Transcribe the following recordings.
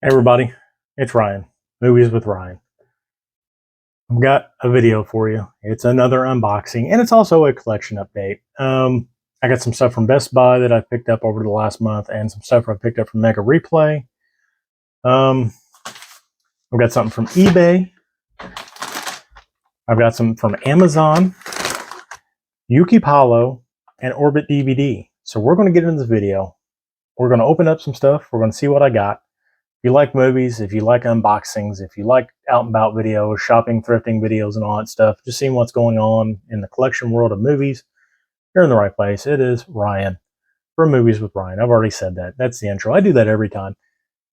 Hey everybody, it's Ryan, Movies with Ryan. I've got a video for you. It's another unboxing, and it's also a collection update. I got some stuff from Best Buy that I picked up over the last month, and some stuff I picked up from Mega Replay. Um, I've got something from eBay. I've got some from Amazon, Yuki Palo, and Orbit DVD. So we're going to get into this video. We're going to open up some stuff. We're going to see what I got. If you like movies, if you like unboxings, if you like out and about videos, shopping, thrifting videos, and all that stuff, just seeing what's going on in the collection world of movies, you're in the right place. It is Ryan from Movies with Ryan. I've already said that. That's the intro. I do that every time.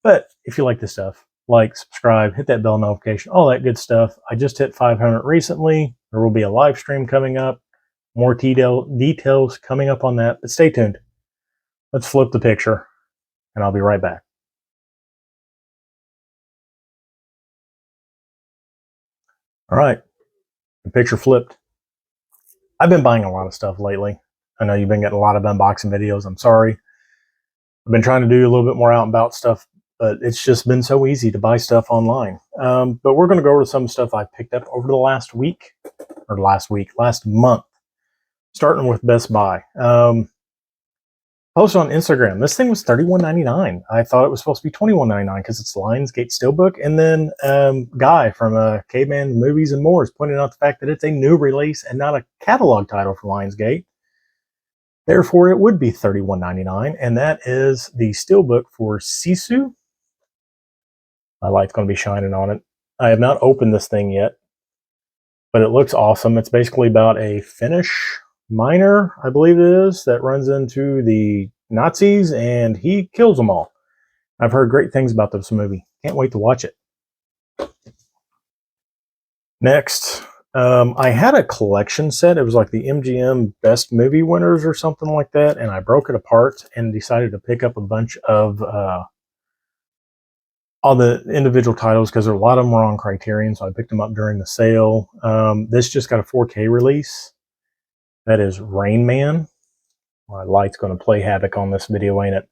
But if you like this stuff, like, subscribe, hit that bell notification, all that good stuff. I just hit 500 recently. There will be a live stream coming up. More details coming up on that. But stay tuned. Let's flip the picture, and I'll be right back. All right, the picture flipped. I've been buying a lot of stuff lately. I know you've been getting a lot of unboxing videos. I'm sorry. I've been trying to do a little bit more out and about stuff, but it's just been so easy to buy stuff online. But we're going to go over some stuff I picked up over the last month, starting with Best Buy. Posted on Instagram. This thing was $31.99. I thought it was supposed to be $21.99 because it's Lionsgate Steelbook. And then Guy from Caveman Movies and More is pointing out the fact that it's a new release and not a catalog title for Lionsgate. Therefore, it would be $31.99. And that is the Steelbook for Sisu. My light's going to be shining on it. I have not opened this thing yet, but it looks awesome. It's basically about a Finnish miner, I believe it is, that runs into the Nazis and he kills them all. I've heard great things about this movie. Can't wait to watch it. Next, I had a collection set. It was like the MGM Best Movie Winners or something like that, and I broke it apart and decided to pick up a bunch of all the individual titles because a lot of them were on Criterion, so I picked them up during the sale. This just got a 4K release. That is Rain Man. My light's going to play havoc on this video, ain't it?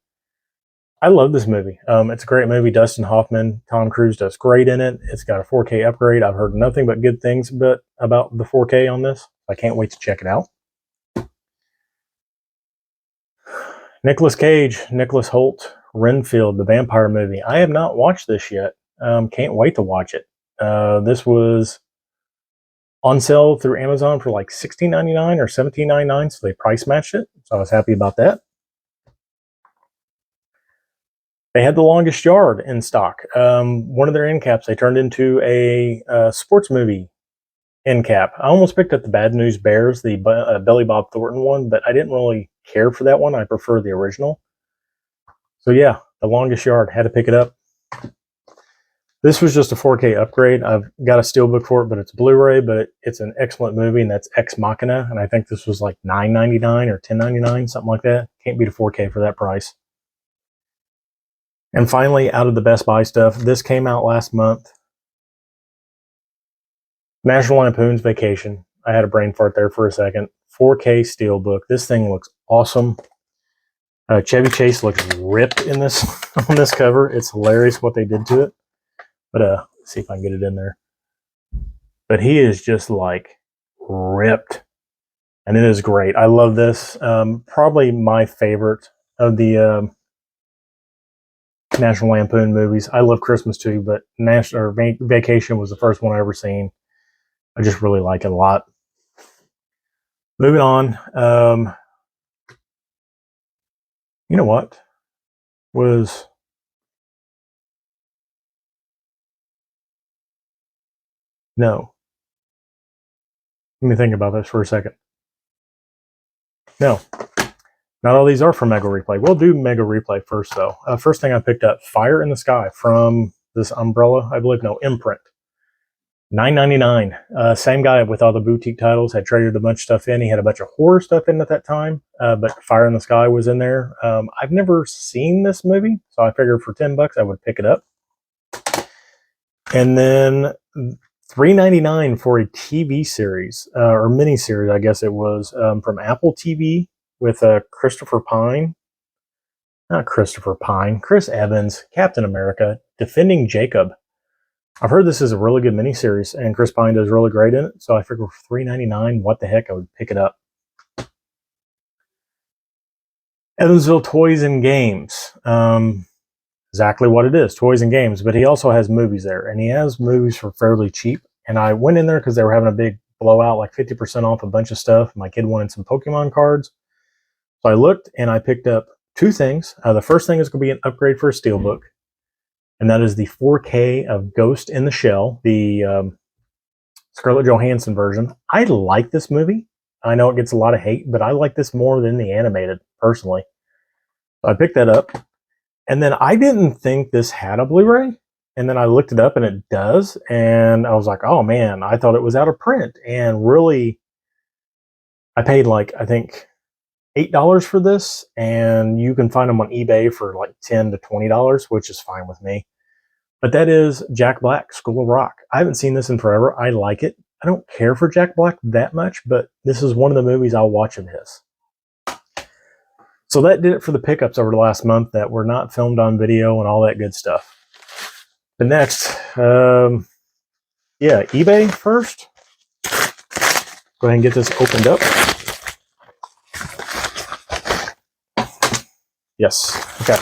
I love this movie. It's a great movie. Dustin Hoffman, Tom Cruise does great in it. It's got a 4K upgrade. I've heard nothing but good things about the 4K on this. I can't wait to check it out. Nicolas Cage, Nicholas Hoult, Renfield, the vampire movie. I have not watched this yet. Can't wait to watch it. This was on sale through Amazon for like $16.99 or $17.99, so they price matched it. So I was happy about that. They had The Longest Yard in stock. One of their end caps they turned into a sports movie end cap. I almost picked up the Bad News Bears, the Billy Bob Thornton one, but I didn't really care for that one. I prefer the original. So yeah, The Longest Yard, had to pick it up. This was just a 4K upgrade. I've got a steelbook for it, but it's Blu-ray, but it's an excellent movie, and that's Ex Machina, and I think this was like $9.99 or $10.99, something like that. Can't beat a 4K for that price. And finally, out of the Best Buy stuff, this came out last month. National Lampoon's Vacation. I had a brain fart there for a second. 4K steelbook. This thing looks awesome. Chevy Chase looks ripped in this on this cover. It's hilarious what they did to it. But let's see if I can get it in there. But he is just like ripped. And it is great. I love this. Probably my favorite of the National Lampoon movies. I love Christmas too, but Vacation was the first one I ever seen. I just really like it a lot. Moving on. You know what? No. Let me think about this for a second. No. Not all these are from Mega Replay. We'll do Mega Replay first, though. First thing I picked up, Fire in the Sky from this Umbrella, I believe. No, Imprint. $9.99. Same guy with all the boutique titles. Had traded a bunch of stuff in. He had a bunch of horror stuff in at that time, but Fire in the Sky was in there. I've never seen this movie, so I figured for $10 I would pick it up. And then $3.99 for a TV series, or mini series, I guess it was, from Apple TV with Christopher Pine. Not Christopher Pine. Chris Evans, Captain America, Defending Jacob. I've heard this is a really good miniseries, and Chris Pine does really great in it. So I figured for $3.99, what the heck, I would pick it up. Evansville Toys and Games. Exactly what it is, toys and games. But he also has movies there, and he has movies for fairly cheap. And I went in there because they were having a big blowout, like 50% off a bunch of stuff. My kid wanted some Pokemon cards. So I looked, and I picked up two things. The first thing is going to be an upgrade for a Steelbook. And that is the 4K of Ghost in the Shell, the Scarlett Johansson version. I like this movie. I know it gets a lot of hate, but I like this more than the animated, personally. So I picked that up. And then I didn't think this had a Blu-ray. And then I looked it up, and it does. And I was like, oh, man, I thought it was out of print. And really, I paid like, I think, $8 for this. And you can find them on eBay for like $10 to $20, which is fine with me. But that is Jack Black, School of Rock. I haven't seen this in forever. I like it. I don't care for Jack Black that much, but this is one of the movies I'll watch of his. So that did it for the pickups over the last month that were not filmed on video and all that good stuff. But next, eBay first. Go ahead and get this opened up. Yes. Okay.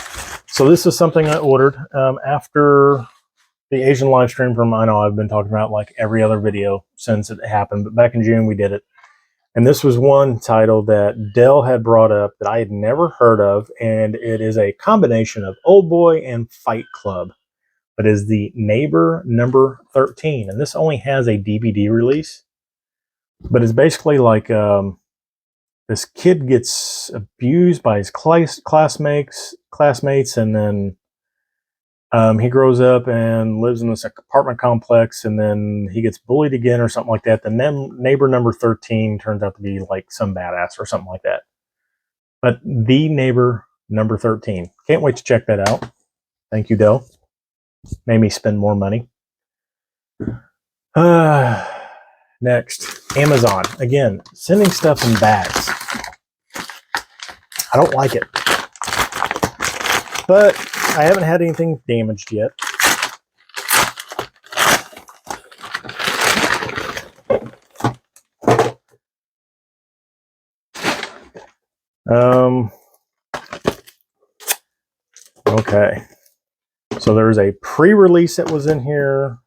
So this is something I ordered after the Asian live stream from, I know I've been talking about like every other video since it happened, but back in June we did it. And this was one title that Dell had brought up that I had never heard of, and it is a combination of Old Boy and Fight Club. But is the Neighbor number 13. And this only has a DVD release. But it's basically like this kid gets abused by his classmates, and then he grows up and lives in this apartment complex, and then he gets bullied again or something like that. The Neighbor number 13 turns out to be like some badass or something like that. But the Neighbor number 13. Can't wait to check that out. Thank you, Dell. Made me spend more money. Next, Amazon. Again, sending stuff in bags. I don't like it. But I haven't had anything damaged yet. Okay. So there's a pre-release that was in here.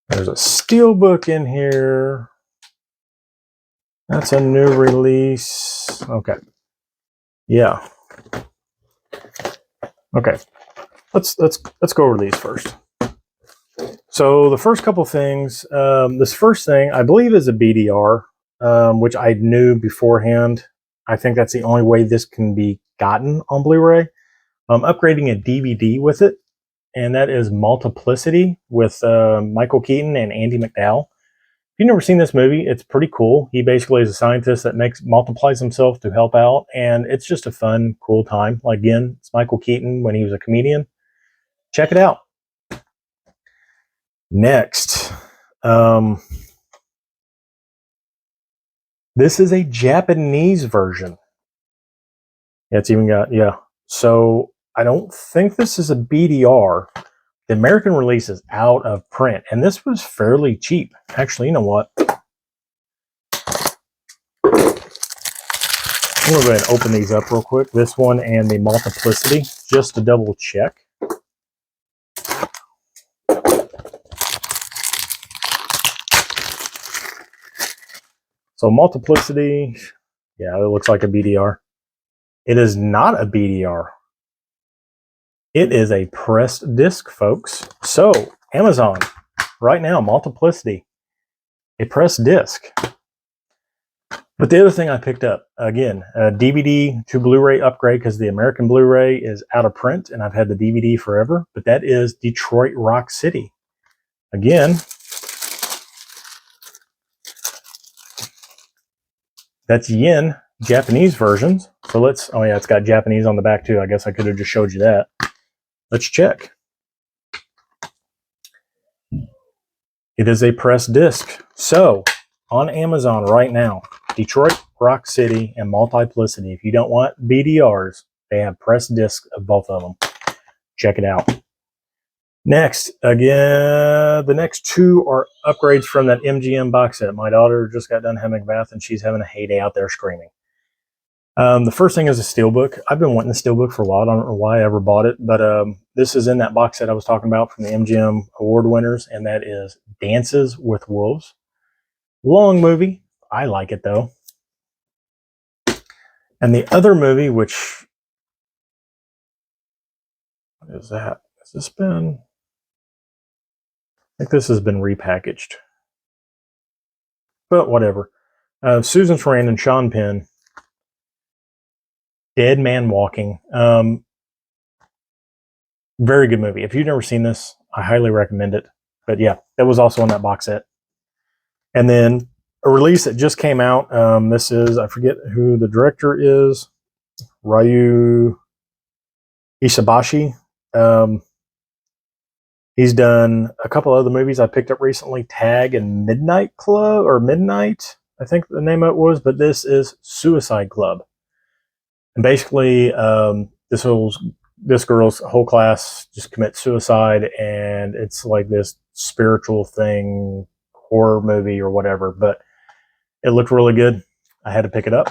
There's a Steelbook in here. That's a new release. Okay. Yeah. Okay. Let's go over these first. So the first couple things, this first thing I believe is a BDR, which I knew beforehand. I think that's the only way this can be gotten on Blu-ray. I'm upgrading a DVD with it, and that is Multiplicity with Michael Keaton and Andie MacDowell. If you've never seen this movie, it's pretty cool. He basically is a scientist that multiplies himself to help out, and it's just a fun, cool time. Like, again, it's Michael Keaton when he was a comedian. Check it out. Next, this is a Japanese version. Yeah, it's even got, yeah. So I don't think this is a BDR. The American release is out of print, and this was fairly cheap. Actually, you know what? I'm going to go ahead and open these up real quick. This one and the Multiplicity, just to double check. So Multiplicity, yeah, it looks like a BDR. It is not a BDR. It is a pressed disc, folks. So, Amazon, right now, Multiplicity, a pressed disc. But the other thing I picked up, again, a DVD to Blu-ray upgrade because the American Blu-ray is out of print, and I've had the DVD forever, but that is Detroit Rock City. Again, that's yen, Japanese versions. So let's, oh yeah, it's got Japanese on the back too. I guess I could have just showed you that. Let's check. It is a pressed disc. So, on Amazon right now, Detroit Rock City and Multiplicity. If you don't want BDRs, they have pressed discs of both of them. Check it out. Next, again, the next two are upgrades from that MGM box set. My daughter just got done having a bath, and she's having a heyday out there screaming. The first thing is a steelbook. I've been wanting a steelbook for a while. I don't know why I ever bought it, but this is in that box set I was talking about from the MGM award winners, and that is Dances with Wolves. Long movie. I like it, though. And the other movie, which... what is that? Has this been... I think this has been repackaged. But whatever. Susan Sarandon and Sean Penn. Dead Man Walking. Very good movie. If you've never seen this, I highly recommend it. But yeah, that was also on that box set. And then a release that just came out. This is, I forget who the director is. Ryu Ishibashi. He's done a couple other movies I picked up recently. Tag and Midnight Club, or Midnight, I think the name of it was. But this is Suicide Club. And basically, this girl's whole class just commits suicide, and it's like this spiritual thing, horror movie or whatever. But it looked really good. I had to pick it up.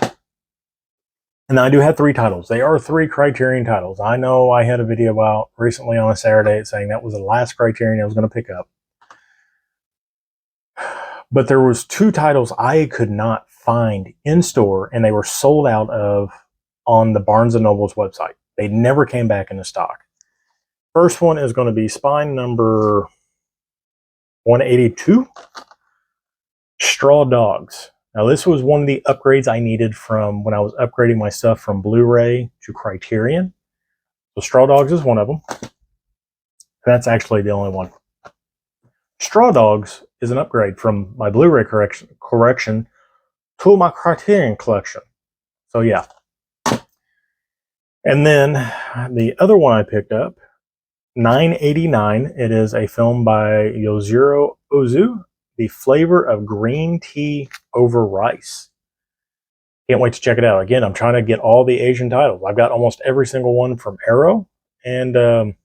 And I do have 3 titles. They are 3 Criterion titles. I know I had a video out recently on a Saturday saying that was the last Criterion I was going to pick up. But there was 2 titles I could not find in store, and they were sold out of on the Barnes & Noble's website. They never came back into stock. First one is going to be spine number 182, Straw Dogs. Now, this was one of the upgrades I needed from when I was upgrading my stuff from Blu-ray to Criterion. So Straw Dogs is one of them. That's actually the only one. Straw Dogs is an upgrade from my Blu-ray correction to my Criterion collection. So yeah. And then the other one I picked up, 989. It is a film by Yozuru Ozu, The Flavor of Green Tea Over Rice. Can't wait to check it out. Again, I'm trying to get all the Asian titles. I've got almost every single one from Arrow. And it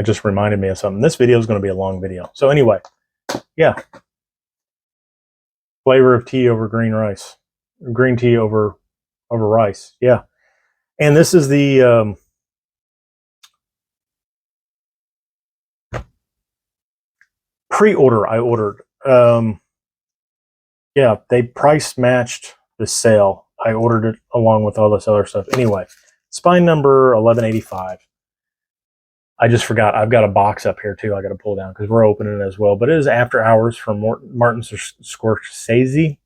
just reminded me of something. This video is going to be a long video. So anyway, yeah. Flavor of tea over green rice. Green tea over rice. Yeah. And this is the pre-order I ordered. Yeah, they price matched the sale. I ordered it along with all this other stuff. Anyway, spine number 1185. I just forgot. I've got a box up here too. I got to pull down because we're opening it as well. But it is After Hours from Martin Scorsese.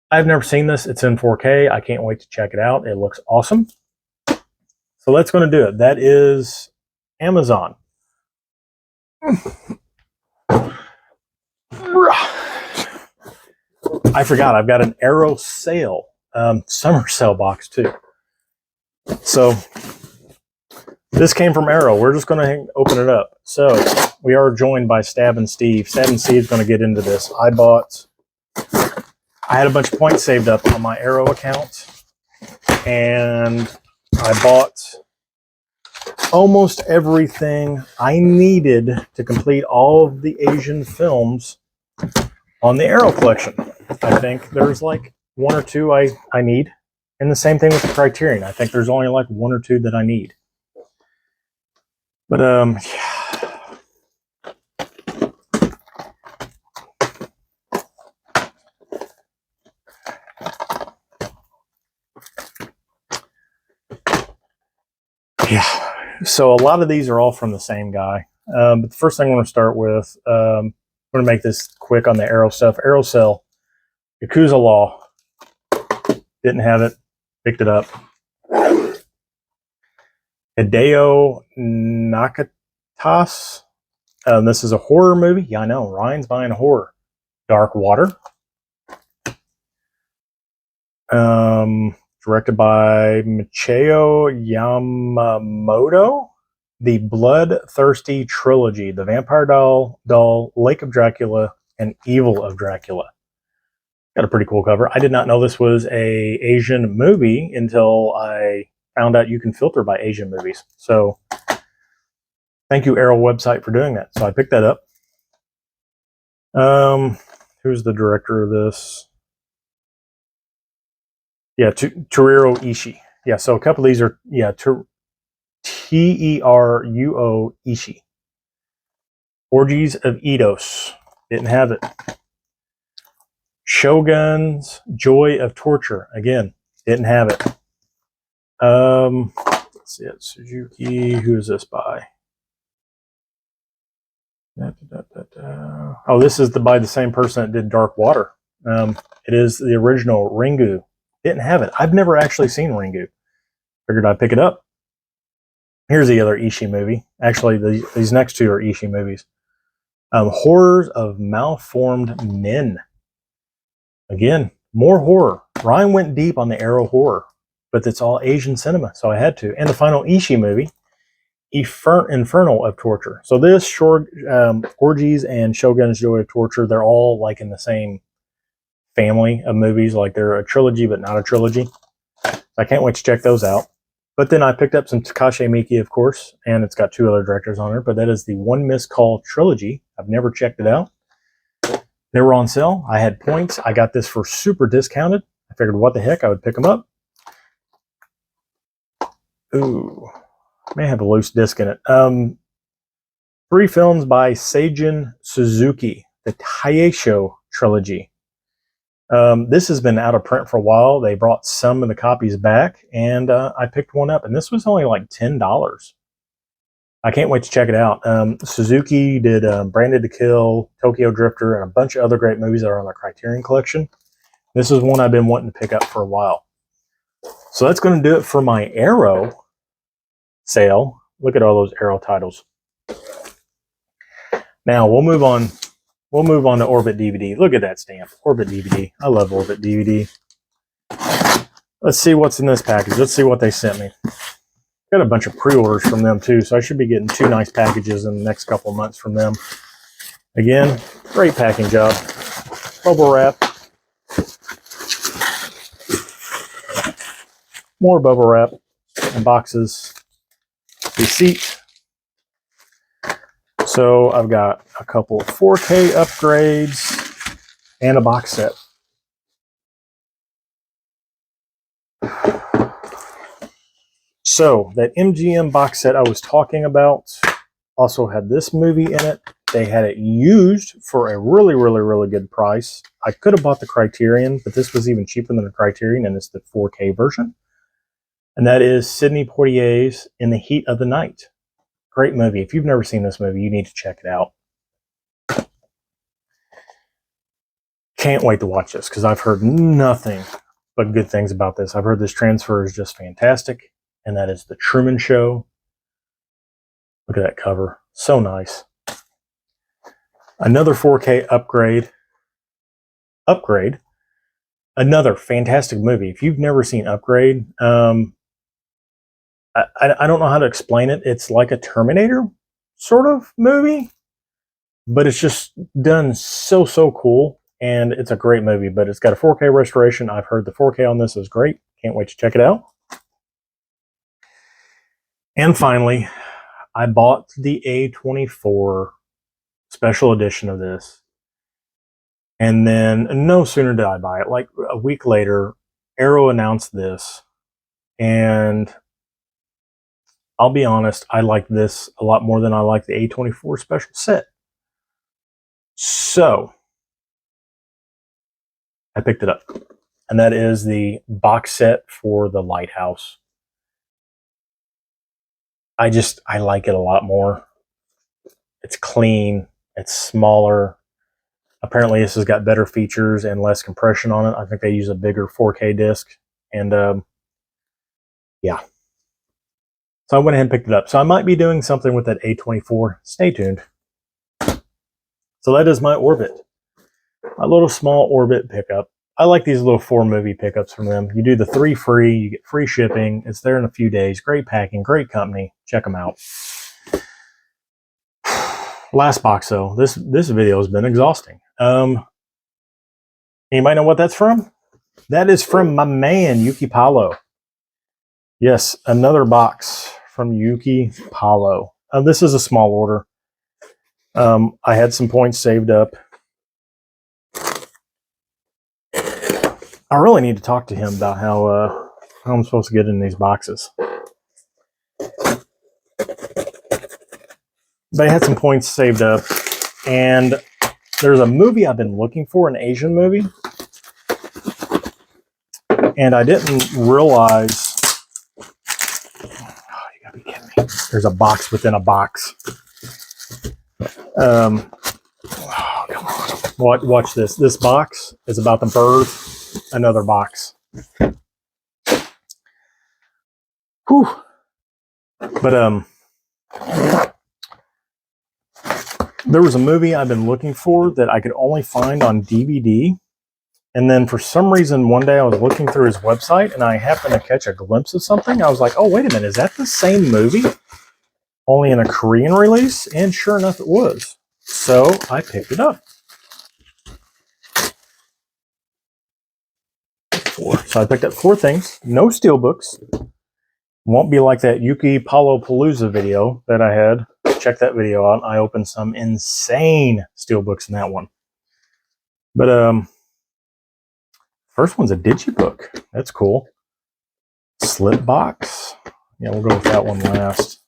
I've never seen this. It's in 4K. I can't wait to check it out. It looks awesome. So that's going to do it. That is Amazon. I forgot. I've got an Arrow sale, summer sale box too. So this came from Arrow. We're just going to open it up. So we are joined by Stab and Steve. Stab and Steve's going to get into this. I had a bunch of points saved up on my Arrow account, and I bought almost everything I needed to complete all of the Asian films on the Arrow collection. I think there's like 1 or 2 I need. And the same thing with the Criterion. I think there's only like 1 or 2 that I need. But yeah. So a lot of these are all from the same guy. But the first thing I want to start with, I'm going to make this quick on the Arrow stuff. Arrow Cell, Yakuza Law. Didn't have it. Picked it up. Hideo Nakatas. This is a horror movie. Yeah, I know. Ryan's buying horror. Dark Water. Directed by Michio Yamamoto. The Bloodthirsty Trilogy. The Vampire Doll, Lake of Dracula, and Evil of Dracula. Got a pretty cool cover. I did not know this was a Asian movie until I found out you can filter by Asian movies. So thank you, Arrow website, for doing that. So I picked that up. Who's the director of this? Yeah, Teruo Ishii. Yeah, so a couple of these are, yeah, Teruo Ishii. Orgies of Eidos. Didn't have it. Shogun's Joy of Torture. Again, didn't have it. Let's see it. Suzuki. Who is this by? Oh, this is by the same person that did Dark Water. It is the original Ringu. Didn't have it. I've never actually seen Ringu. Figured I'd pick it up. Here's the other Ishii movie. Actually, these next two are Ishii movies. Horrors of Malformed Men. Again, more horror. Ryan went deep on the Arrow horror, but it's all Asian cinema, so I had to. And the final Ishii movie, Infernal of Torture. So this Orgies and Shogun's Joy of Torture, they're all like in the same family of movies. Like they're a trilogy, but not a trilogy. I can't wait to check those out. But then I picked up some Takashi Miike, of course, and it's got two other directors on it. But that is the One Missed Call trilogy. I've never checked it out. They were on sale. I had points. I got this for super discounted. I figured, what the heck, I would pick them up. Ooh, may have a loose disc in it. 3 films by Seijun Suzuki, the Taisho trilogy. This has been out of print for a while. They brought some of the copies back, and I picked one up, and this was only like $10. I can't wait to check it out. Suzuki did Branded to Kill, Tokyo Drifter, and a bunch of other great movies that are on the Criterion Collection. This is one I've been wanting to pick up for a while. So that's going to do it for my Arrow sale. Look at all those Arrow titles. Now we'll move on. We'll move on to Orbit DVD. Look at that stamp. Orbit DVD. I love Orbit DVD. Let's see what's in this package. Let's see what they sent me. Got a bunch of pre-orders from them too, so I should be getting 2 nice packages in the next couple of months from them. Again, great packing job. Bubble wrap. More bubble wrap and boxes. Receipt. So I've got a couple 4K upgrades and a box set. So that MGM box set I was talking about also had this movie in it. They had it used for a really, really, really good price. I could have bought the Criterion, but this was even cheaper than the Criterion, and it's the 4K version. And that is Sidney Poitier's In the Heat of the Night. Great movie. If you've never seen this movie, you need to check it out. Can't wait to watch this because I've heard nothing but good things about this. I've heard this transfer is just fantastic. And that is The Truman Show. Look at that cover. So nice. Another 4K upgrade. Another fantastic movie. If you've never seen Upgrade, I don't know how to explain it. It's like a Terminator sort of movie, but it's just done so cool. And it's a great movie, but it's got a 4K restoration. I've heard the 4K on this is great. Can't wait to check it out. And finally, I bought the A24 special edition of this. And then no sooner did I buy it, like a week later, Arrow announced this. And I'll be honest, I like this a lot more than I like the A24 special set. So I picked it up. And that is the box set for The Lighthouse. I like it a lot more. It's clean. It's smaller. Apparently this has got better features and less compression on it. I think they use a bigger 4K disc. And yeah. So I went ahead and picked it up. So I might be doing something with that A24. Stay tuned. So that is my Orbit. My little small Orbit pickup. I like these little 4-movie pickups from them. You do the 3 free, you get free shipping. It's there in a few days. Great packing, great company. Check them out. Last box though. This video has been exhausting. Anybody know what that's from? That is from my man, Yuki Paulo. Yes, another box from Yuki Paulo. This is a small order. I had some points saved up. I really need to talk to him about how I'm supposed to get in these boxes. But I had some points saved up, and there's a movie I've been looking for, an Asian movie, and I didn't realize. Oh, you gotta be kidding me! There's a box within a box. Oh, come on! Watch this. This box is about to birth another box. Whew. But there was a movie I've been looking for that I could only find on DVD. And then for some reason, one day I was looking through his website and I happened to catch a glimpse of something. I was like, oh, wait a minute, is that the same movie? Only in a Korean release? And sure enough, it was. So I picked it up. So I picked up 4 things. No steelbooks. Won't be like that Yuki Paulo Palooza video that I had. Check that video out. I opened some insane steelbooks in that one. But first one's a digibook. That's cool. Slip box. Yeah, we'll go with that one last.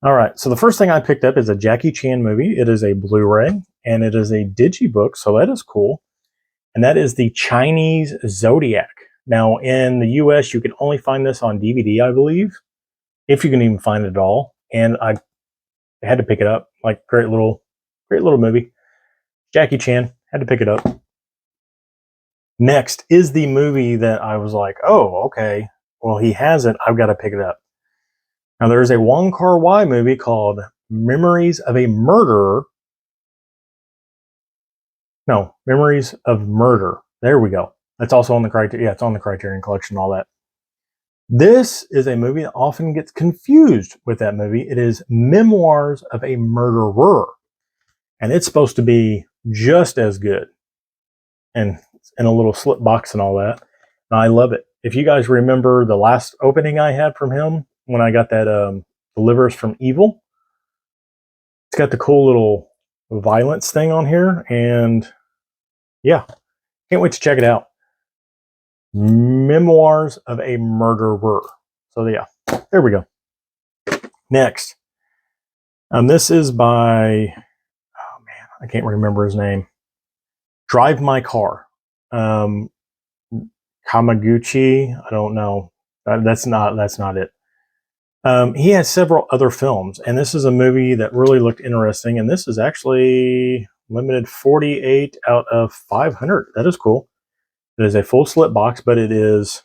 All right, so the first thing I picked up is a Jackie Chan movie. It is a Blu-ray, and it is a digibook, so that is cool. And that is the Chinese Zodiac. Now, in the US, you can only find this on DVD, I believe, if you can even find it at all. And I had to pick it up. Like, great little movie. Jackie Chan, had to pick it up. Next is the movie that I was like, oh, okay. Well, he has it. I've got to pick it up. Now, there's a Wong Kar-wai movie called Memories of a Murderer. No, Memories of Murder. There we go. That's also on the Criterion. Yeah, it's on the Criterion Collection and all that. This is a movie that often gets confused with that movie. It is Memoirs of a Murderer. And it's supposed to be just as good. And in a little slip box and all that. And I love it. If you guys remember the last opening I had from him, when I got that Delivers from Evil, it's got the cool little violence thing on here. And yeah, can't wait to check it out. Memoirs of a Murderer. So yeah, there we go. Next, this is by, oh man, I can't remember his name. Drive My Car. Kamaguchi, I don't know. That's not it. He has several other films, and this is a movie that really looked interesting. And this is actually limited 48 out of 500. That is cool. It is a full slip box, but it is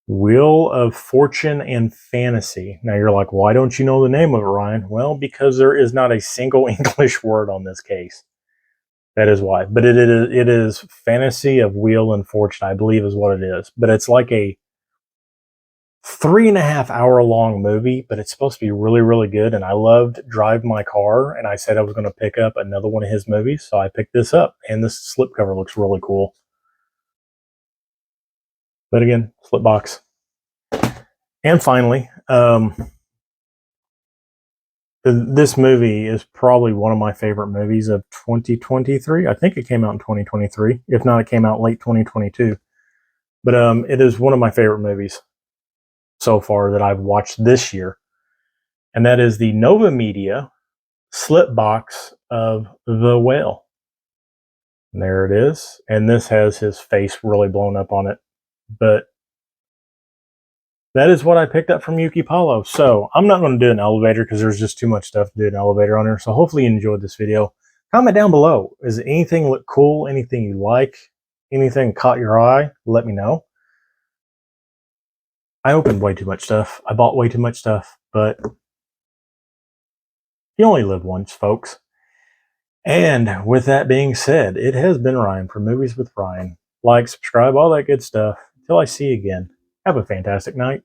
Wheel of Fortune and Fantasy. Now you're like, why don't you know the name of it, Ryan? Well, because there is not a single English word on this case. That is why. But it is Fantasy of Wheel and Fortune, I believe is what it is. But it's like a 3.5 hour long movie, but it's supposed to be really, really good. And I loved Drive My Car, and I said I was going to pick up another one of his movies, so I picked this up. And this slipcover looks really cool. But again, slip box. And finally, this movie is probably one of my favorite movies of 2023. I think it came out in 2023. If not, it came out late 2022. But it is one of my favorite movies so far that I've watched this year. And that is the Nova Media slip box of The Whale. And there it is. And this has his face really blown up on it. But that is what I picked up from Yuki Paulo. So I'm not going to do an elevator because there's just too much stuff to do an elevator on here. So hopefully you enjoyed this video. Comment down below. Does anything look cool? Anything you like? Anything caught your eye? Let me know. I opened way too much stuff. I bought way too much stuff. But you only live once, folks. And with that being said, it has been Ryan from Movies with Ryan. Like, subscribe, all that good stuff. Until I see you again, have a fantastic night.